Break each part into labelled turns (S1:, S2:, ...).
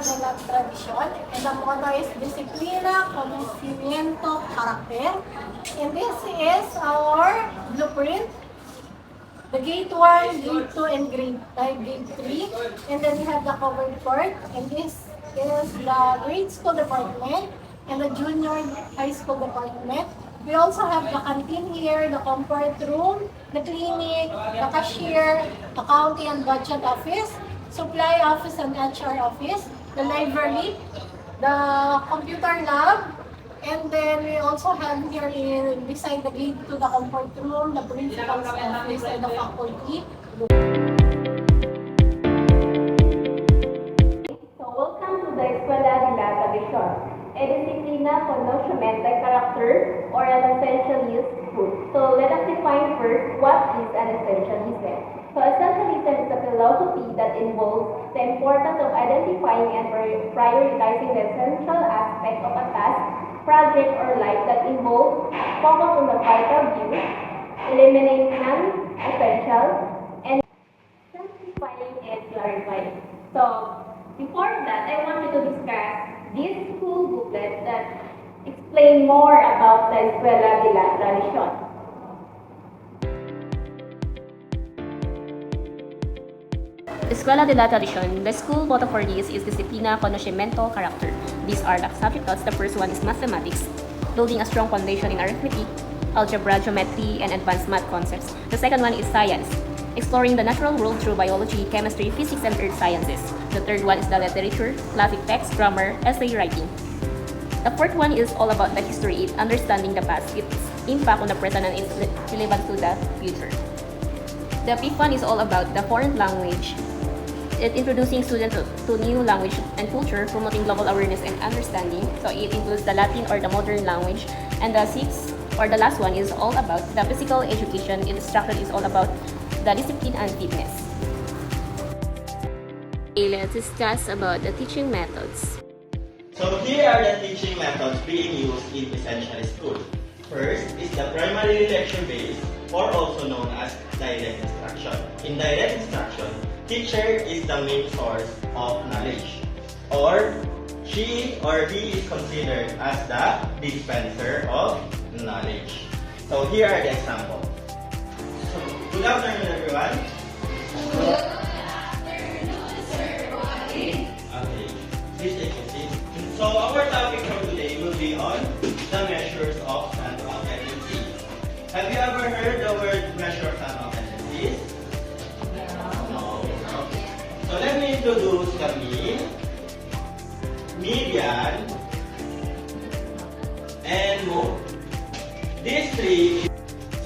S1: de la Tradicion, and the motto is Disciplina, Conocimiento, Carácter. And this is our blueprint. The grade 1, grade 2, and grade 3. And then we have the covered court. And this is the grade school department and the junior high school department. We also have the canteen here, the comfort room, the clinic, the cashier, accounting and budget office, supply office and HR office, the library, the computer lab, and then we also have here beside the gate to the comfort room, the principal's office, and the faculty.
S2: So welcome to the Escuela de la Tradicion, a disciplina conocimiento de carácter, or an essentialist school. So let us define first what is an essentialism. So essentialism is a philosophy that involves the importance of identifying and prioritizing the essential aspect of a task, project, or life that involves focus on the vital view, eliminating non-essential, and simplifying and clarifying. So before that, I want you to discuss this school booklet that explain more about the Escuela de la Tradicion.
S3: Escuela de la Tradicion, the school motto for this is Disciplina, Conocimiento, Carácter. These are the subject thoughts. The first one is mathematics, building a strong foundation in arithmetic, algebra, geometry, and advanced math concepts. The second one is science, exploring the natural world through biology, chemistry, physics, and earth sciences. The third one is the literature, classic text, grammar, essay writing. The fourth one is all about the history, understanding the past, its impact on the present, and its relevance to the future. The fifth one is all about the foreign language. It introducing students to new language and culture, promoting global awareness and understanding. So it includes the Latin or the modern language. And the sixth or the last one is all about the physical education. Its structure is all about the discipline and fitness. Okay, let's discuss about the teaching methods.
S4: So here are the teaching methods being used in essential school. First is the primary lecture-based, or also known as direct instruction. In direct instruction, teacher is the main source of knowledge, or she or he is considered as the dispenser of knowledge. So here are the examples. So, good afternoon, everyone. Good afternoon, sir. Okay, please take a seat. So our topic for today will be on the measures of central tendency. Have you ever heard the word measure of central tendencies? No. Okay. So let me introduce the mean, median, and mode. These three.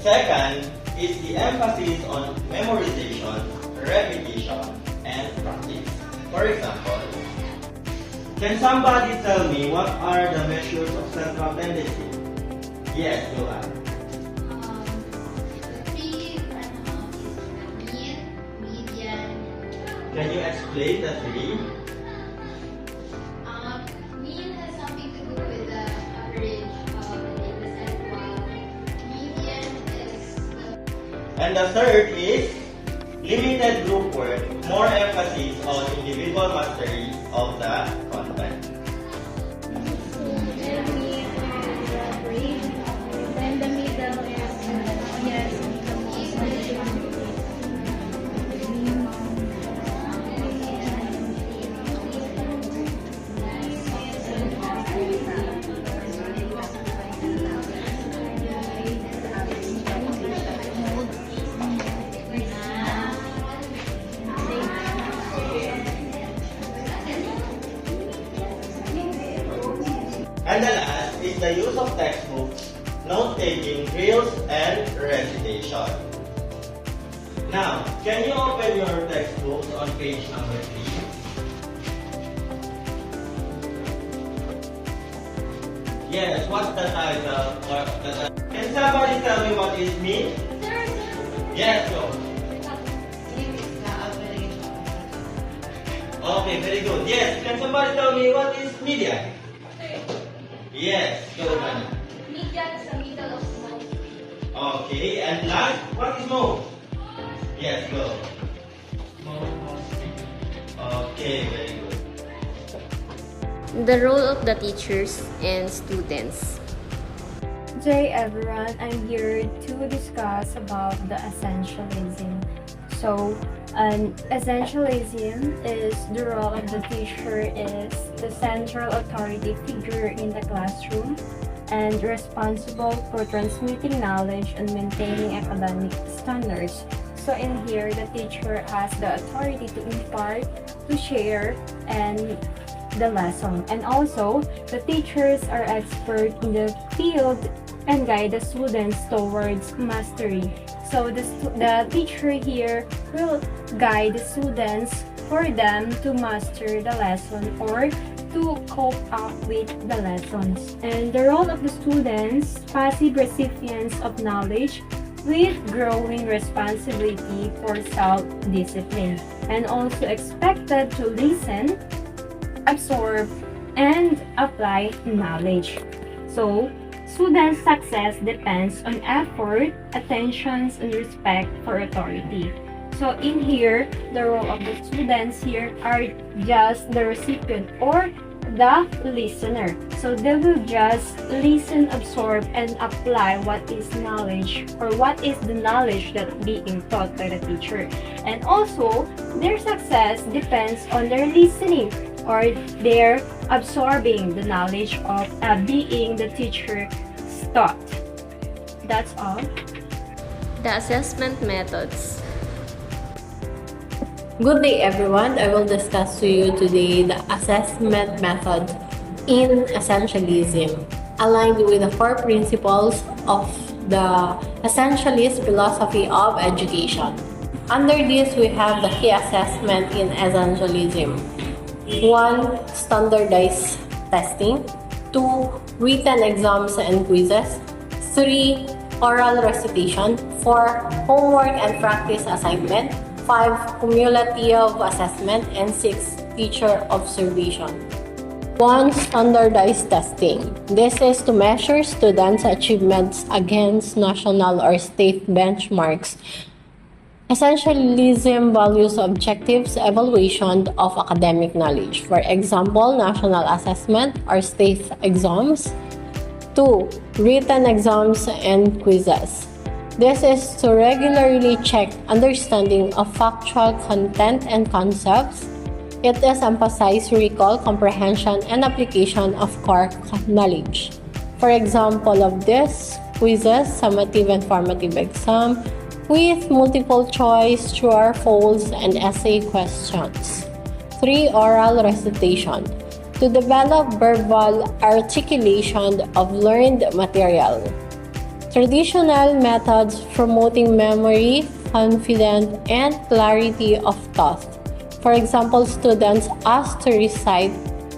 S4: Second is the emphasis on memorization, repetition, and practice. For example, can somebody tell me what are the measures of central tendency? Yes, go on.
S5: Mean, median.
S4: Can you explain the three?
S5: Mean has something to do with the average of the percent, while median is
S4: And the third is limited group work, more emphasis on individual mastery of the content.
S2: Then the middle is, yes,
S4: And the last is the use of textbooks, note-taking, drills, and recitation. Now, can you open your textbooks on page number 3? Yes, what's the title? Can somebody tell me what is mean? Yes, go. Okay, very good. Yes, can somebody tell me what is median? Yes, go on.
S5: median is the middle of most.
S4: Okay, and last, what is mode? Yes, go. Okay, very good.
S3: The role of the teachers and students.
S6: Good day everyone, I'm here to discuss about the essentialism. So, essentialism is the role of the teacher is the central authority figure in the classroom and responsible for transmitting knowledge and maintaining academic standards. So in here, the teacher has the authority to impart, to share, and the lesson. And also, the teachers are expert in the field and guide the students towards mastery. So the teacher here will guide the students for them to master the lesson or to cope up with the lessons. And the role of the students, passive recipients of knowledge with growing responsibility for self-discipline, and also expected to listen, absorb, and apply knowledge. So, student success depends on effort, attention, and respect for authority. So in here, the role of the students here are just the recipient or the listener. So they will just listen, absorb, and apply what is knowledge or what is the knowledge that being taught by the teacher. And also, their success depends on their listening or their absorbing the knowledge of being the teacher's taught. That's all.
S3: The assessment methods.
S7: Good day everyone, I will discuss to you today the assessment method in essentialism, aligned with the four principles of the essentialist philosophy of education. Under this, we have the key assessment in essentialism. 1. Standardized testing. 2. Written exams and quizzes. 3. Oral recitation. 4. Homework and practice assignment. 5. Cumulative assessment. And 6. Teacher observation. 1. Standardized testing. This is to measure students' achievements against national or state benchmarks. Essentialism values objectives evaluation of academic knowledge. For example, national assessment or state exams. 2. Written exams and quizzes. This is to regularly check understanding of factual content and concepts. It is emphasize recall, comprehension, and application of core knowledge. For example of this, quizzes, summative and formative exam, with multiple choice, true or false, and essay questions. 3. Oral recitation. To develop verbal articulation of learned material. Traditional methods promoting memory, confidence, and clarity of thought. For example, students asked to recite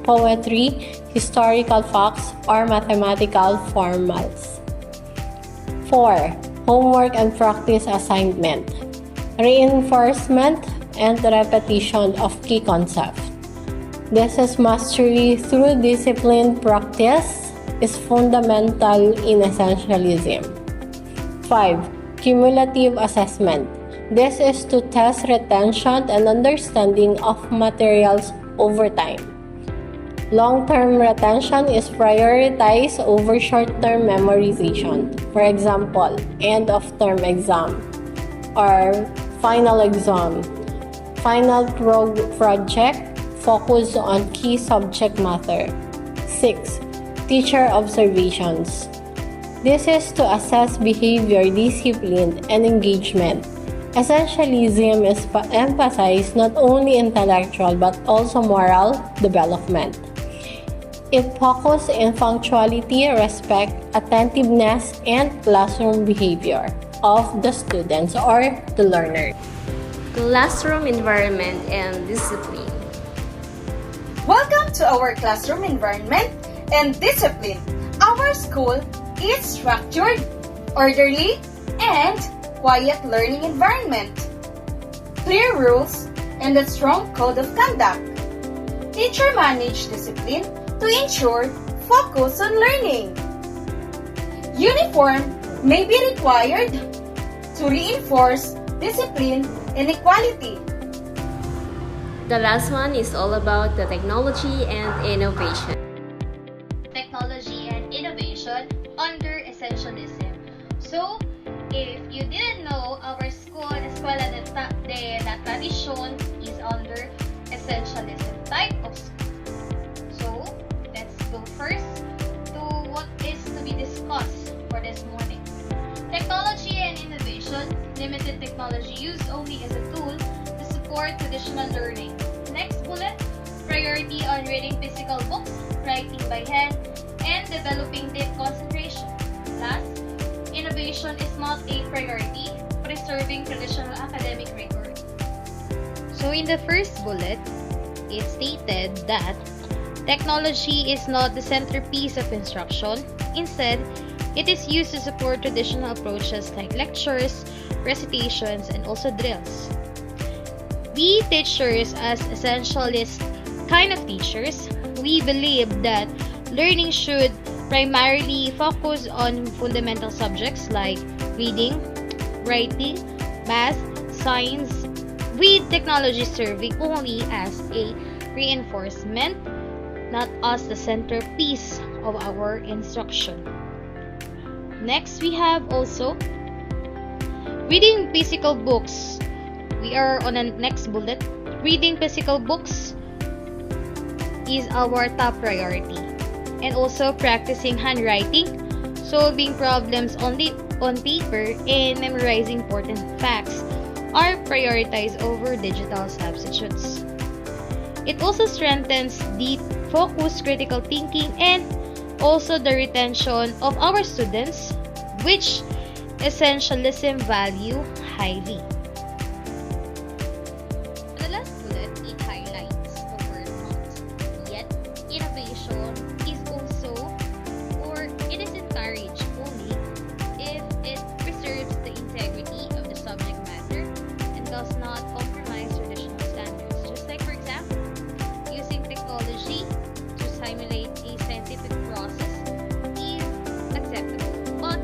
S7: poetry, historical facts, or mathematical formulas. 4. Homework and practice assignment. Reinforcement and repetition of key concepts. This is mastery through disciplined practice is fundamental in essentialism. 5. Cumulative assessment. This is to test retention and understanding of materials over time. Long-term retention is prioritized over short-term memorization. For example, end-of-term exam or final exam. Final project focus on key subject matter. 6. Teacher observations. This is to assess behavior, discipline, and engagement. Essentialism is emphasized not only intellectual but also moral development. It focuses on punctuality, respect, attentiveness, and classroom behavior of the students or the learner.
S3: Classroom environment and discipline.
S8: Welcome to our classroom environment and discipline. Our school is structured, orderly, and quiet learning environment. Clear rules and a strong code of conduct. Teacher manage discipline to ensure focus on learning. Uniform may be required to reinforce discipline and equality.
S3: The last one is all about the technology and innovation.
S9: Technology and innovation under essentialism. So, if you didn't know, our school, Escuela de la Tradicion, is under essentialism type of school. So, let's go first to what is to be discussed for this morning. Technology and innovation. Limited technology used only as a tool to support traditional learning. Next bullet, priority on reading physical books, writing by hand, and developing deep concentration. Last, innovation is not a priority, preserving traditional academic rigor.
S5: So in the first bullet, it stated that technology is not the centerpiece of instruction. Instead, it is used to support traditional approaches like lectures, recitations, and also drills. We teachers, as essentialist kind of teachers, we believe that learning should primarily focus on fundamental subjects like reading, writing, math, science, with technology serving only as a reinforcement, not as the centerpiece of our instruction. Next, we have also reading physical books. We are on the next bullet. Reading physical books is our top priority. And also practicing handwriting, solving problems only on paper, and memorizing important facts are prioritized over digital substitutes. It also strengthens the focused critical thinking and also the retention of our students, which essentialism value highly.
S9: The last bullet, it highlights the word not. Yet, innovation is also, or it is encouraged only if it preserves the integrity of the subject matter and does not compromise traditional standards. Just like, for example, using technology to simulate a scientific process is acceptable, but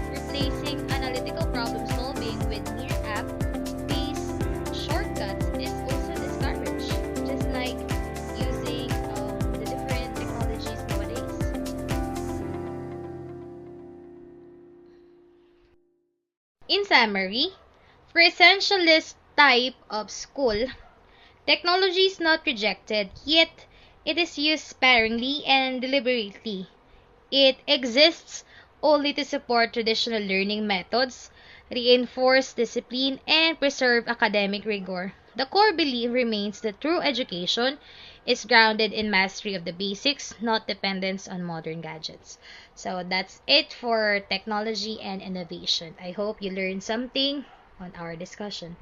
S9: replacing analytical problem solving with mere app-based shortcuts is also discouraged. Just like using the different technologies nowadays. In summary, for essentialist type of school, technology is not rejected, yet it is used sparingly and deliberately. It exists only to support traditional learning methods, reinforce discipline, and preserve academic rigor. The core belief remains that true education is grounded in mastery of the basics, not dependence on modern gadgets. So that's it for technology and innovation. I hope you learned something on our discussion.